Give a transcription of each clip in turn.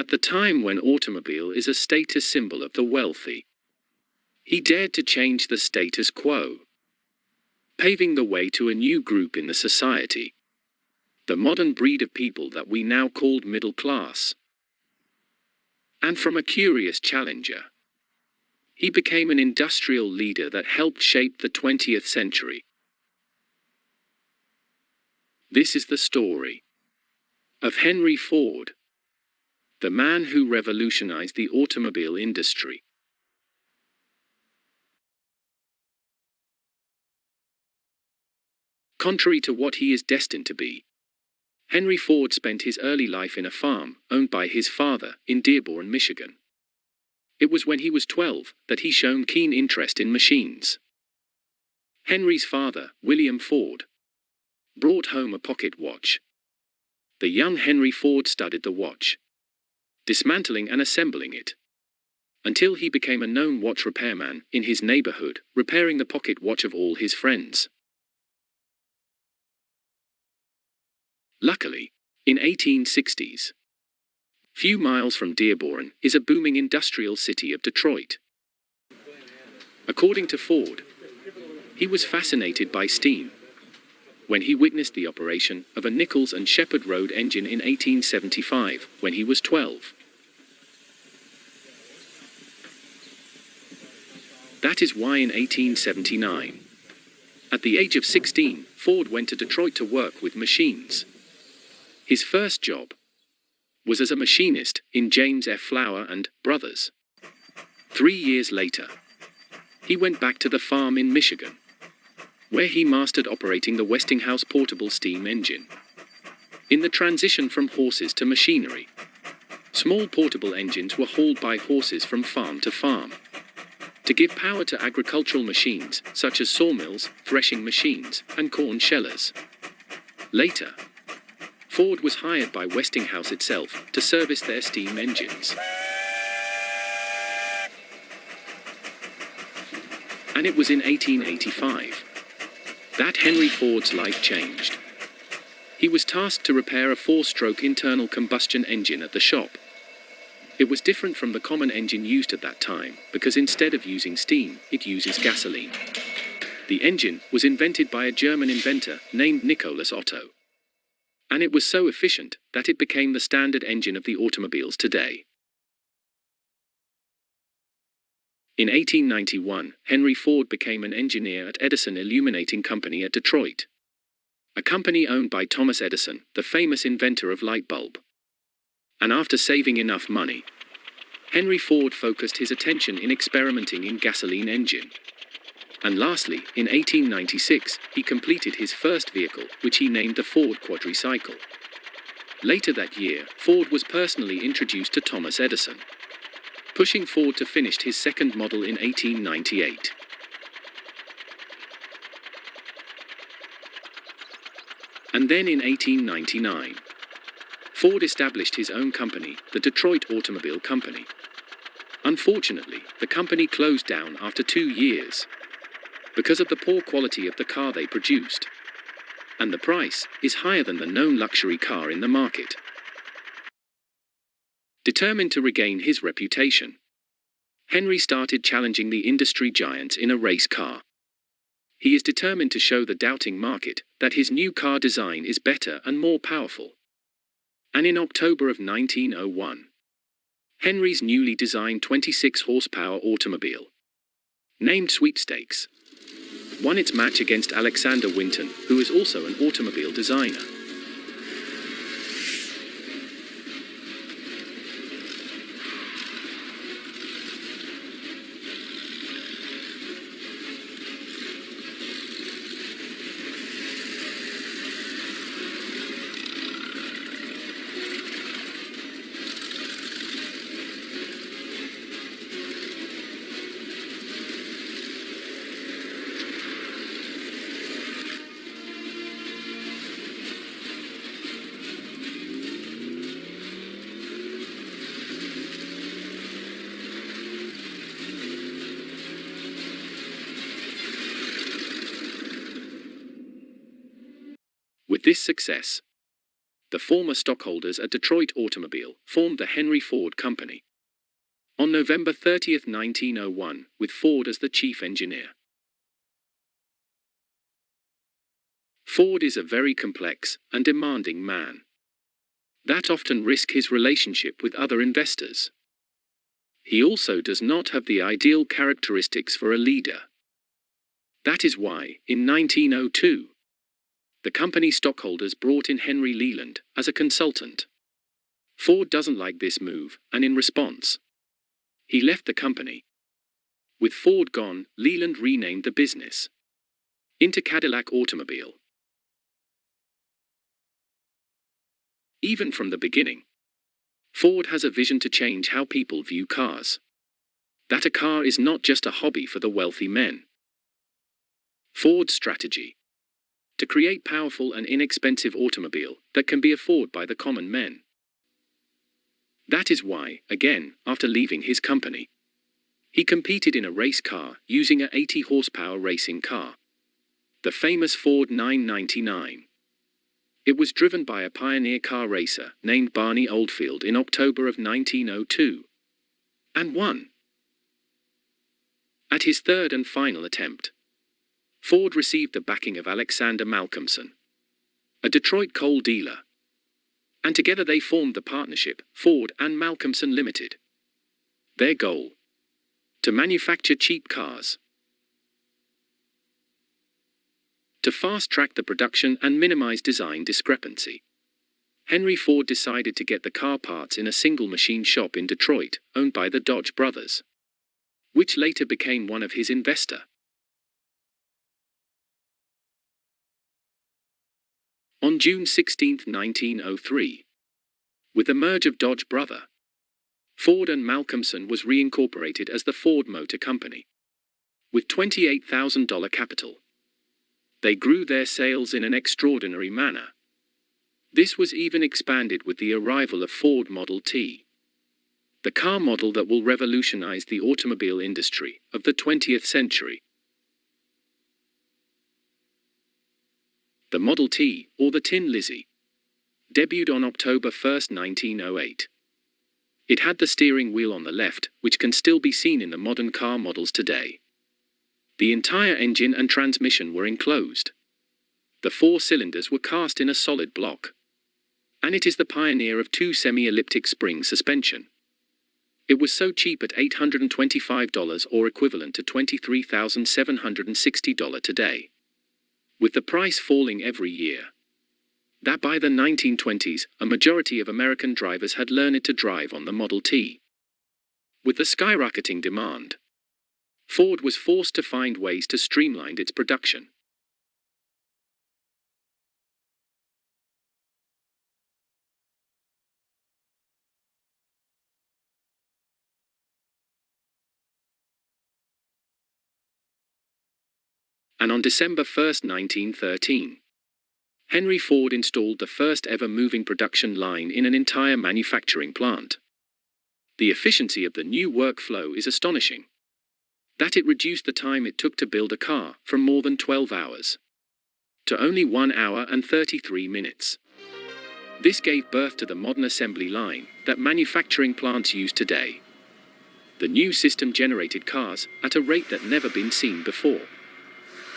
At the time when automobile is a status symbol of the wealthy, he dared to change the status quo, paving the way to a new group in the society, the modern breed of people that we now call middle class. And from a curious challenger, he became an industrial leader that helped shape the 20th century. This is the story of Henry Ford, the man who revolutionized the automobile industry. Contrary to what he is destined to be, Henry Ford spent his early life in a farm owned by his father in Dearborn, Michigan. It was when he was 12 that he showed keen interest in machines. Henry's father, William Ford, brought home a pocket watch. The young Henry Ford studied the watch, dismantling and assembling it, until he became a known watch repairman in his neighborhood, repairing the pocket watch of all his friends. Luckily, in 1860s, few miles from Dearborn is a booming industrial city of Detroit. According to Ford, he was fascinated by steam when he witnessed the operation of a Nichols and Shepard Road engine in 1875 when he was 12. That is why in 1879, at the age of 16, Ford went to Detroit to work with machines. His first job was as a machinist in James F. Flower and Brothers. 3 years later, he went back to the farm in Michigan, where he mastered operating the Westinghouse portable steam engine. In the transition from horses to machinery, small portable engines were hauled by horses from farm to farm to give power to agricultural machines such as sawmills, threshing machines, and corn shellers. Later, Ford was hired by Westinghouse itself to service their steam engines. And it was in 1885 that Henry Ford's life changed. He was tasked to repair a 4-stroke internal combustion engine at the shop. It was different from the common engine used at that time because instead of using steam, it uses gasoline. The engine was invented by a German inventor named Nicholas Otto. And it was so efficient that it became the standard engine of the automobiles today. In 1891, Henry Ford became an engineer at Edison Illuminating Company at Detroit, a company owned by Thomas Edison, the famous inventor of light bulb. And after saving enough money, Henry Ford focused his attention in experimenting in gasoline engine. And lastly, in 1896, he completed his first vehicle, which he named the Ford Quadricycle. Later that year, Ford was personally introduced to Thomas Edison, pushing Ford to finish his second model in 1898. And then in 1899, Ford established his own company, the Detroit Automobile Company. Unfortunately, the company closed down after 2 years because of the poor quality of the car they produced. And the price is higher than the known luxury car in the market. Determined to regain his reputation, Henry started challenging the industry giants in a race car. He is determined to show the doubting market that his new car design is better and more powerful. And in October of 1901, Henry's newly designed 26-horsepower automobile, named Sweepstakes, won its match against Alexander Winton, who is also an automobile designer. With this success, The former stockholders at Detroit Automobile formed the Henry Ford Company on November 30, 1901, with Ford as the chief engineer. Ford is a very complex and demanding man that often risks his relationship with other investors. He also does not have the ideal characteristics for a leader. That is why, in 1902, the company stockholders brought in Henry Leland as a consultant. Ford doesn't like this move, and in response, he left the company. With Ford gone, Leland renamed the business into Cadillac Automobile. Even from the beginning, Ford has a vision to change how people view cars. That a car is not just a hobby for the wealthy men. Ford's strategy: to create powerful and inexpensive automobile that can be afforded by the common men. That is why, again, after leaving his company, he competed in a race car using a 80-horsepower racing car, the famous Ford 999. It was driven by a pioneer car racer named Barney Oldfield in October of 1902, and won. At his third and final attempt, Ford received the backing of Alexander Malcolmson, a Detroit coal dealer, and together they formed the partnership Ford and Malcolmson Limited. Their goal: to manufacture cheap cars. To fast-track the production and minimize design discrepancy, Henry Ford decided to get the car parts in a single machine shop in Detroit, owned by the Dodge brothers, which later became one of his investors. On June 16, 1903, with the merge of Dodge brother, Ford and Malcolmson was reincorporated as the Ford Motor Company, with $28,000 capital. They grew their sales in an extraordinary manner. This was even expanded with the arrival of Ford Model T, the car model that will revolutionize the automobile industry of the 20th century. The Model T, or the Tin Lizzie, debuted on October 1, 1908. It had the steering wheel on the left, which can still be seen in the modern car models today. The entire engine and transmission were enclosed. The 4 cylinders were cast in a solid block, and it is the pioneer of 2 semi-elliptic spring suspension. It was so cheap at $825 or equivalent to $23,760 today, with the price falling every year, that by the 1920s, a majority of American drivers had learned to drive on the Model T. With the skyrocketing demand, Ford was forced to find ways to streamline its production. And on December 1, 1913, Henry Ford installed the first ever moving production line in an entire manufacturing plant. The efficiency of the new workflow is astonishing, that it reduced the time it took to build a car from more than 12 hours to only 1 hour and 33 minutes. This gave birth to the modern assembly line that manufacturing plants use today. The new system generated cars at a rate that never been seen before,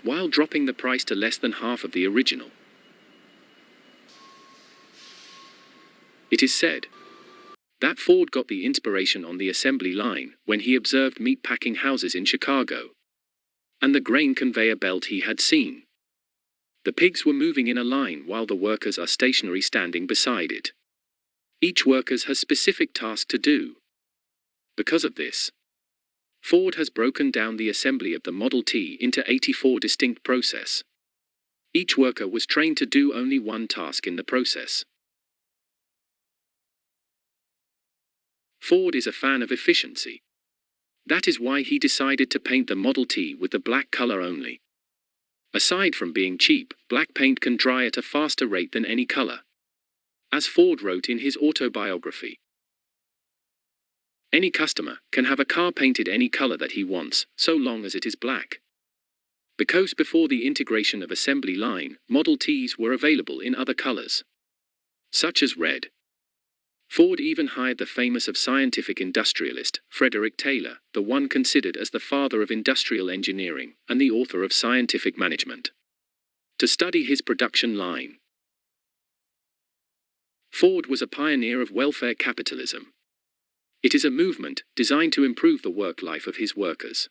while dropping the price to less than half of the original. It is said that Ford got the inspiration on the assembly line when he observed meat-packing houses in Chicago and the grain conveyor belt he had seen. The pigs were moving in a line while the workers are stationary standing beside it. Each worker has specific task to do. Because of this, Ford has broken down the assembly of the Model T into 84 distinct processes. Each worker was trained to do only one task in the process. Ford is a fan of efficiency. That is why he decided to paint the Model T with the black color only. Aside from being cheap, black paint can dry at a faster rate than any color, as Ford wrote in his autobiography. Any customer can have a car painted any color that he wants, so long as it is black. Because before the integration of assembly line, Model Ts were available in other colors, such as red. Ford even hired the famous of scientific industrialist, Frederick Taylor, the one considered as the father of industrial engineering and the author of Scientific Management, to study his production line. Ford was a pioneer of welfare capitalism. It is a movement designed to improve the work life of his workers,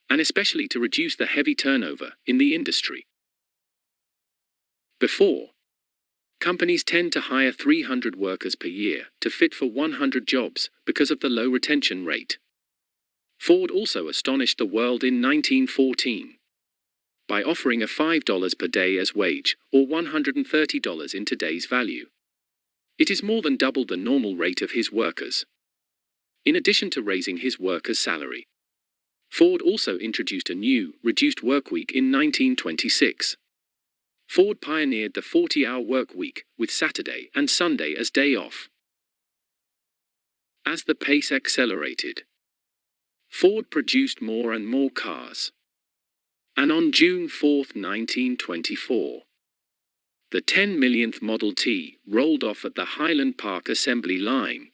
and especially to reduce the heavy turnover in the industry. Before, companies tend to hire 300 workers per year to fit for 100 jobs because of the low retention rate. Ford also astonished the world in 1914 by offering a $5 per day as wage, or $130 in today's value. It is more than double the normal rate of his workers. In addition to raising his workers' salary, Ford also introduced a new, reduced workweek in 1926. Ford pioneered the 40-hour work week, with Saturday and Sunday as day off. As the pace accelerated, Ford produced more and more cars. And on June 4, 1924, the 10 millionth Model T rolled off at the Highland Park assembly line.